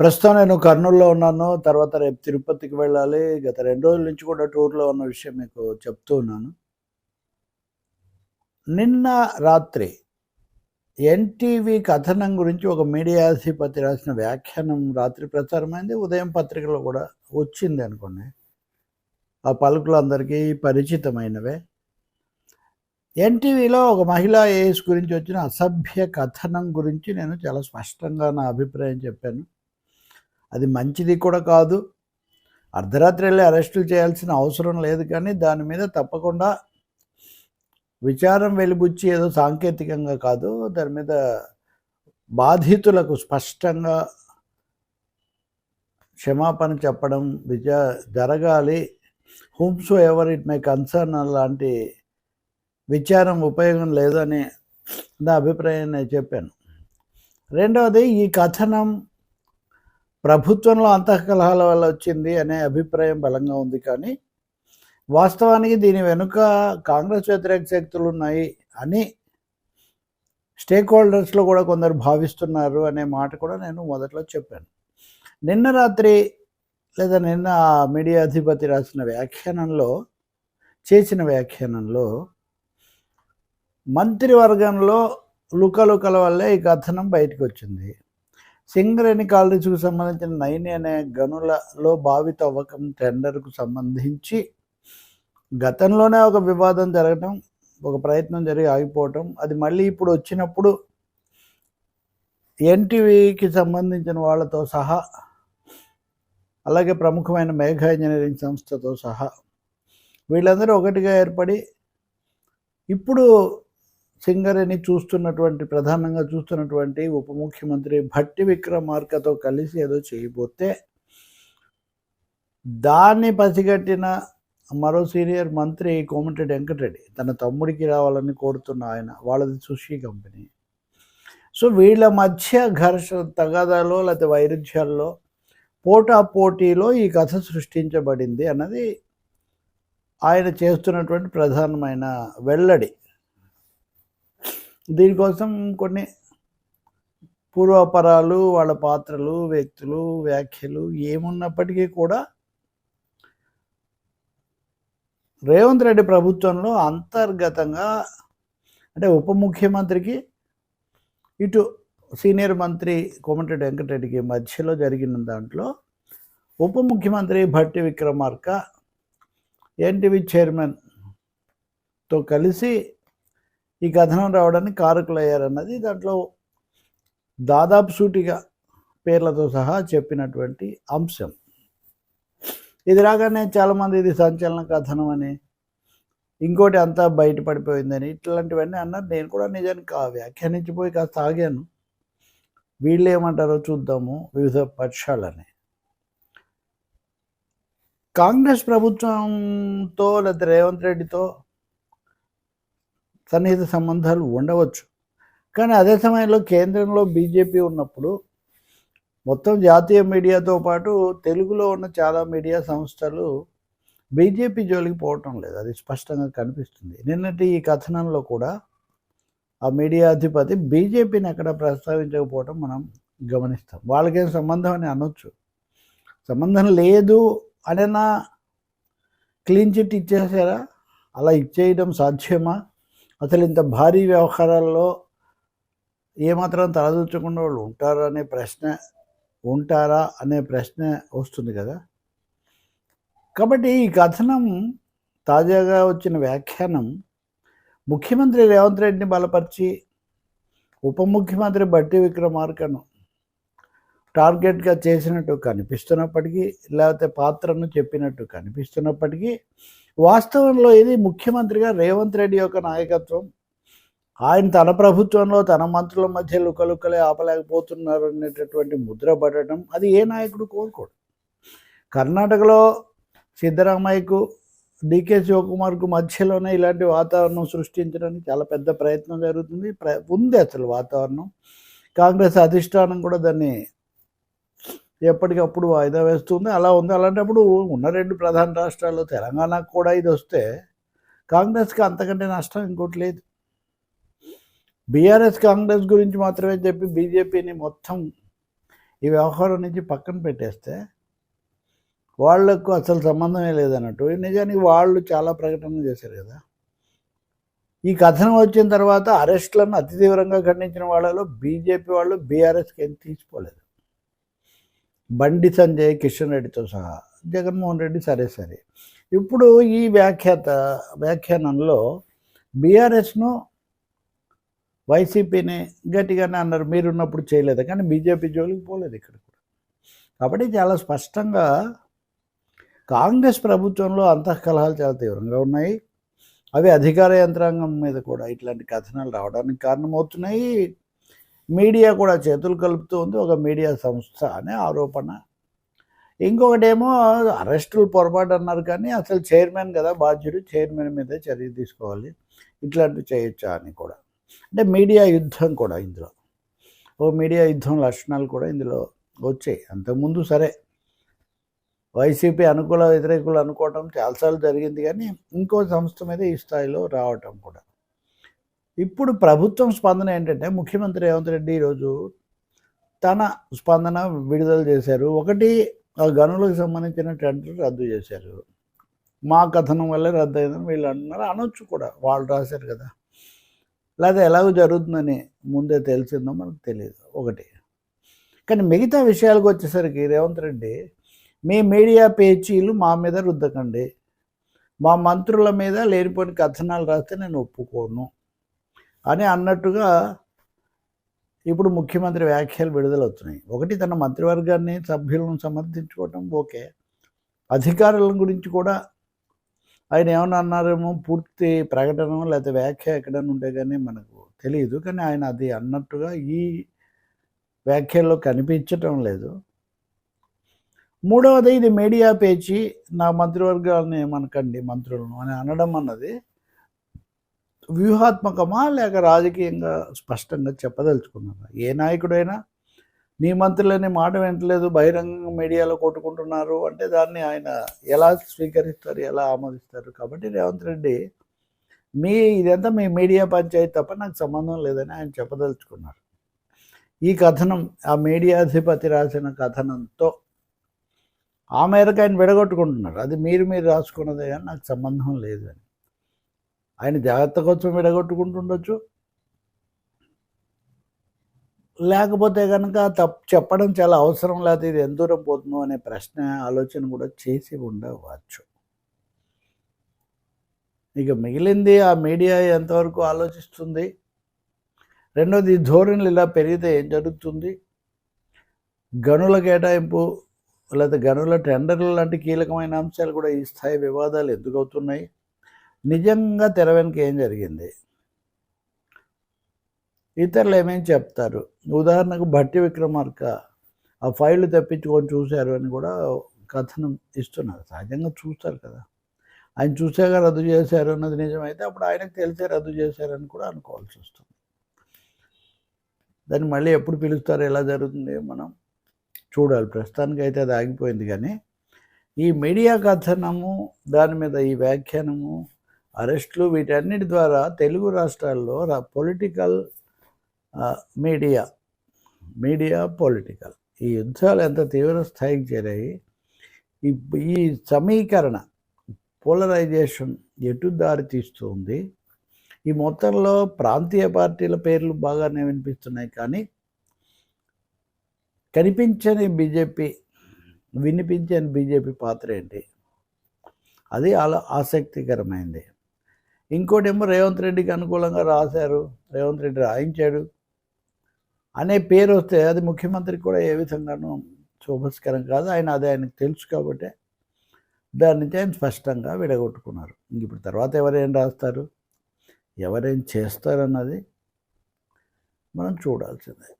ప్రస్తుతం నేను కర్నూలులో ఉన్నాను. తర్వాత రేపు తిరుపతికి వెళ్ళాలి. గత 2 రోజుల నుంచి కూడా టూర్‌లో ఉన్న విషయం మీకు చెప్తూ ఉన్నాను. నిన్న రాత్రి ఎన్టీవీ కథనం గురించి ఒక మీడియా అధిపతి రాసిన వ్యాఖ్యానం రాత్రి ప్రచారమైంది. ఉదయం పత్రికలో కూడా వచ్చింది అనుకోండి. ఆ పలుకులు అందరికీ పరిచితమైనవే. ఎన్టీవీలో ఒక మహిళా ఏఎస్ గురించి వచ్చిన అసభ్య కథనం గురించి నేను చాలా స్పష్టంగా నా అభిప్రాయం చెప్పాను. అది మంచిది కూడా కాదు. అర్ధరాత్రి వెళ్ళి అరెస్టులు చేయాల్సిన అవసరం లేదు, కానీ దాని మీద తప్పకుండా విచారం వెలిబుచ్చి ఏదో సాంకేతికంగా కాదు, దాని మీద బాధితులకు స్పష్టంగా క్షమాపణ చెప్పడం జరగాలి. హూమ్సో ఎవర్ ఇట్ మే కన్సర్న్ లాంటి విచారం ఉపయోగం లేదని నా అభిప్రాయం నేను చెప్పాను. రెండవది, ఈ కథనం ప్రభుత్వంలో అంతఃకలహాల వల్ల వచ్చింది అనే అభిప్రాయం బలంగా ఉంది, కానీ వాస్తవానికి దీని వెనుక కాంగ్రెస్ వ్యతిరేక శక్తులు ఉన్నాయి అని స్టేక్ హోల్డర్స్లో కూడా కొందరు భావిస్తున్నారు అనే మాట కూడా నేను మొదట్లో చెప్పాను. నిన్న రాత్రి లేదా నిన్న మీడియా అధిపతి చేసిన వ్యాఖ్యానంలో మంత్రివర్గంలో లుకలుకల వల్లే ఈ కథనం బయటకు వచ్చింది. సింగరేణి కాలనీస్కు సంబంధించిన 9 అనే గనులలో బావి తవ్వకం టెండర్కు సంబంధించి గతంలోనే ఒక వివాదం జరగటం, ఒక ప్రయత్నం జరిగి ఆగిపోవటం, అది మళ్ళీ ఇప్పుడు వచ్చినప్పుడు ఎన్టీవీకి సంబంధించిన వాళ్ళతో సహా, అలాగే ప్రముఖమైన మేఘా ఇంజనీరింగ్ సంస్థతో సహా వీళ్ళందరూ ఒకటిగా ఏర్పడి ఇప్పుడు సింగరేణి ప్రధానంగా చూస్తున్నటువంటి ఉప ముఖ్యమంత్రి భట్టి విక్రమార్కతో కలిసి ఏదో చేయబోతే దాన్ని పసిగట్టిన మరో సీనియర్ మంత్రి కోమటిరెడ్డి వెంకటరెడ్డి తన తమ్ముడికి రావాలని కోరుతున్న ఆయన, వాళ్ళది సుషి కంపెనీ. సో వీళ్ళ మధ్య ఘర్షణ, తగాదాలో లేకపోతే వైరుధ్యాల్లో, పోటాపోటీలో ఈ కథ సృష్టించబడింది అన్నది ఆయన చేస్తున్నటువంటి ప్రధానమైన వెల్లడి. దీనికోసం కొన్ని పూర్వాపరాలు, వాళ్ళ పాత్రలు, వ్యక్తులు, వ్యాఖ్యలు ఏమున్నప్పటికీ కూడా రేవంత్ రెడ్డి ప్రభుత్వంలో అంతర్గతంగా, అంటే ఉప ముఖ్యమంత్రికి ఇటు సీనియర్ మంత్రి కోమటిరెడ్డి వెంకటరెడ్డికి మధ్యలో జరిగిన దాంట్లో ఉప ముఖ్యమంత్రి భట్టి విక్రమార్క ఎన్టీవీ చైర్మన్తో కలిసి ఈ కథనం రావడానికి కారకులయ్యారన్నది దాంట్లో దాదాపు సూటిగా పేర్లతో సహా చెప్పినటువంటి అంశం. ఇది రాగానే చాలామంది ఇది సంచలన కథనం అని, ఇంకోటి అంతా బయటపడిపోయిందని, ఇట్లాంటివన్నీ అన్నారు. నేను కూడా నిజానికి వ్యాఖ్యానించిపోయి కాస్త ఆగాను, వీళ్ళు ఏమంటారో చూద్దాము వివిధ పక్షాలని. కాంగ్రెస్ ప్రభుత్వంతో లేదా రేవంత్ రెడ్డితో సన్నిహిత సంబంధాలు ఉండవచ్చు, కానీ అదే సమయంలో కేంద్రంలో బీజేపీ ఉన్నప్పుడు మొత్తం జాతీయ మీడియాతో పాటు తెలుగులో ఉన్న చాలా మీడియా సంస్థలు బీజేపీ జోలికి పోవటం లేదు, అది స్పష్టంగా కనిపిస్తుంది. నిన్నటి ఈ కథనంలో కూడా ఆ మీడియా అధిపతి బీజేపీని అక్కడ ప్రస్తావించకపోవటం మనం గమనిస్తాం. వాళ్ళకేం సంబంధం అని అనొచ్చు, సంబంధం లేదు అనేనా క్లీన్ చిట్ ఇచ్చేసారా? అలా ఇచ్చేయడం సాధ్యమా? అసలు ఇంత భారీ వ్యవహారాల్లో ఏమాత్రం తలదూర్చకుండా వాళ్ళు ఉంటారా అనే ప్రశ్న వస్తుంది కదా. కాబట్టి ఈ కథనం, తాజాగా వచ్చిన వ్యాఖ్యానం ముఖ్యమంత్రి రేవంత్ రెడ్డిని బలపరిచి ఉప ముఖ్యమంత్రి భట్టి విక్రమార్కను టార్గెట్గా చేసినట్టు కనిపిస్తున్నప్పటికీ, లేకపోతే పాత్రను చెప్పినట్టు కనిపిస్తున్నప్పటికీ, వాస్తవంలో ఇది ముఖ్యమంత్రిగా రేవంత్ రెడ్డి యొక్క నాయకత్వం, ఆయన తన ప్రభుత్వంలో తన మంత్రుల మధ్య లుకలుకలే ఆపలేకపోతున్నారు అనేటటువంటి ముద్ర పడటం అది ఏ నాయకుడు కోరుకోడు. కర్ణాటకలో సిద్ధరామయ్యకు, డికే శివకుమార్కు మధ్యలోనే ఇలాంటి వాతావరణం సృష్టించడానికి చాలా పెద్ద ప్రయత్నం జరుగుతుంది, ఉంది అసలు వాతావరణం. కాంగ్రెస్ అధిష్టానం కూడా దాన్ని ఎప్పటికప్పుడు వాయిదా వేస్తుంది, అలా ఉంది. అలాంటప్పుడు ఉన్న 2 ప్రధాన రాష్ట్రాల్లో తెలంగాణకు కూడా ఇది వస్తే కాంగ్రెస్కి అంతకంటే నష్టం ఇంకోటి లేదు. బీఆర్ఎస్ కాంగ్రెస్ గురించి మాత్రమే చెప్పి బీజేపీని మొత్తం ఈ వ్యవహారం నుంచి పక్కన పెట్టేస్తే వాళ్లకు అసలు సంబంధమే లేదన్నట్టు. నిజానికి వాళ్ళు చాలా ప్రకటనలు చేశారు కదా. ఈ కథనం వచ్చిన తర్వాత అరెస్టులను అతి తీవ్రంగా ఖండించిన వాళ్ళలో బీజేపీ వాళ్ళు బీఆర్ఎస్కి ఏం తీసుకోలేదు. బండి సంజయ్, కిషన్ రెడ్డితో సహా. జగన్మోహన్ రెడ్డి సరే. ఇప్పుడు ఈ వ్యాఖ్యానంలో బీఆర్ఎస్ను, వైసీపీని గట్టిగానే అన్నారు, మీరున్నప్పుడు చేయలేదు, కానీ బీజేపీ జోలికి పోలేదు ఇక్కడ కూడా. కాబట్టి చాలా స్పష్టంగా కాంగ్రెస్ ప్రభుత్వంలో అంతఃకలహాలు చాలా తీవ్రంగా ఉన్నాయి. అవి అధికార యంత్రాంగం మీద కూడా ఇట్లాంటి కథనాలు రావడానికి కారణమవుతున్నాయి. మీడియా కూడా చేతులు కలుపుతూ ఉంది, ఒక మీడియా సంస్థ అనే ఆరోపణ. ఇంకొకటేమో అరెస్టులు పొరపాటు అన్నారు, కానీ అసలు చైర్మన్ కదా బాధ్యుడు, చైర్మన్ మీదే చర్య తీసుకోవాలి, ఇట్లాంటివి చేయొచ్చా అని కూడా. అంటే మీడియా యుద్ధం కూడా ఇందులో, మీడియా యుద్ధం లక్షణాలు కూడా ఇందులో వచ్చాయి. అంతకుముందు సరే వైసీపీ అనుకూల వ్యతిరేకులు అనుకోవటం చాలాసార్లు జరిగింది, కానీ ఇంకో సంస్థ మీద ఈ స్థాయిలో రావటం కూడా. ఇప్పుడు ప్రభుత్వం స్పందన ఏంటంటే, ముఖ్యమంత్రి రేవంత్ రెడ్డి ఈరోజు తన స్పందన విడుదల చేశారు. ఒకటి, ఆ గనులకు సంబంధించిన టెండర్ రద్దు చేశారు. మా కథనం వల్లే రద్దు అయిందని వీళ్ళు అంటున్నారు. అనొచ్చు కూడా, వాళ్ళు రాశారు కదా. లేదా ఎలాగో జరుగుతుందని ముందే తెలిసిందో మనకు తెలియదు ఒకటి. కానీ మిగతా విషయాలకు వచ్చేసరికి రేవంత్ రెడ్డి, మీ మీడియా పేచీలు మా మీద రుద్దకండి, మా మంత్రుల మీద లేనిపోని కథనాలు రాస్తే నేను ఒప్పుకోను అని అన్నట్టుగా ఇప్పుడు ముఖ్యమంత్రి వ్యాఖ్యలు విడుదలవుతున్నాయి. ఒకటి, తన మంత్రివర్గాన్ని, సభ్యులను సమర్థించుకోవటం ఓకే. అధికారుల గురించి కూడా ఆయన ఏమన్నా అన్నారేమో, పూర్తి ప్రకటన లేకపోతే వ్యాఖ్య ఎక్కడైనా ఉంటే కానీ మనకు తెలియదు. కానీ ఆయన అది అన్నట్టుగా ఈ వ్యాఖ్యల్లో కనిపించటం లేదు. మూడవది, ఇది మీడియా పేచి, నా మంత్రివర్గాన్ని ఏమనకండి మంత్రులను అని అనడం అన్నది వ్యూహాత్మకమా లేక రాజకీయంగా స్పష్టంగా చెప్పదలుచుకున్నారా? ఏ నాయకుడైనా నీ మంత్రులని మాట వింటలేదు, బహిరంగ మీడియాలో కొట్టుకుంటున్నారు అంటే దాన్ని ఆయన ఎలా స్వీకరిస్తారు, ఎలా ఆమోదిస్తారు? కాబట్టి రేవంత్ రెడ్డి ఇదంతా మీ మీడియా పంచాయతీ తప్ప నాకు సంబంధం లేదని ఆయన చెప్పదలుచుకున్నారు. ఈ కథనం, ఆ మీడియాధిపతి రాసిన కథనంతో ఆ మేరకు ఆయన విడగొట్టుకుంటున్నారు. అది మీరు రాసుకున్నదే కానీ నాకు సంబంధం లేదు అని. ఆయన జాగ్రత్త కోసం విడగొట్టుకుంటుండొచ్చు, లేకపోతే కనుక చెప్పడం చాలా అవసరం, లేకపోతే ఇది ఎంత దూరం పోతుందో అనే ఆలోచన కూడా చేసి ఉండవచ్చు. ఇక మిగిలింది ఆ మీడియా ఎంతవరకు ఆలోచిస్తుంది. రెండోది, ధోరణులు ఇలా పెరిగితే ఏం జరుగుతుంది? గనుల కేటాయింపు లేకపోతే గనుల టెండర్లు లాంటి కీలకమైన అంశాలు కూడా ఈ స్థాయి వివాదాలు ఎందుకు అవుతున్నాయి? నిజంగా తెర వెనుక ఏం జరిగింది? ఇతరులు ఏమేమి చెప్తారు? ఉదాహరణకు భట్టి విక్రమార్క ఆ ఫైళ్ళు తెప్పించుకొని చూశారు అని కూడా కథనం ఇస్తున్నారు. సహజంగా చూస్తారు కదా, ఆయన చూసాక రద్దు చేశారు అన్నది నిజమైతే అప్పుడు ఆయనకు తెలిసే రద్దు చేశారని కూడా అనుకోవాల్సి వస్తుంది. దాన్ని మళ్ళీ ఎప్పుడు పిలుస్తారో, ఎలా జరుగుతుంది మనం చూడాలి. ప్రస్తుతానికి అయితే అది ఆగిపోయింది. కానీ ఈ మీడియా కథనము, దాని మీద ఈ వ్యాఖ్యానము, అరెస్టులు, వీటన్నిటి ద్వారా తెలుగు రాష్ట్రాల్లో పొలిటికల్ మీడియా పొలిటికల్ ఈ యుద్ధాలు ఎంత తీవ్ర స్థాయికి చేరాయి. ఈ సమీకరణ, పోలరైజేషన్ ఎటు దారి తీస్తుంది? ఈ మొత్తంలో ప్రాంతీయ పార్టీల పేర్లు బాగానే వినిపిస్తున్నాయి, కానీ కనిపించని బీజేపీ, వినిపించని బీజేపీ పాత్ర ఏంటి? అది ఆసక్తికరమైంది. ఇంకోటేమో రేవంత్ రెడ్డికి అనుకూలంగా రాశారు, రేవంత్ రెడ్డి రాయించాడు అనే పేరు వస్తే అది ముఖ్యమంత్రికి కూడా ఏ విధంగానూ శోభస్కరం కాదు. ఆయనకు తెలుసు కాబట్టి దాని నుంచి ఆయన స్పష్టంగా విడగొట్టుకున్నారు. ఇప్పుడు తర్వాత ఎవరేం రాస్తారు, ఎవరేం చేస్తారన్నది మనం చూడాల్సిందే.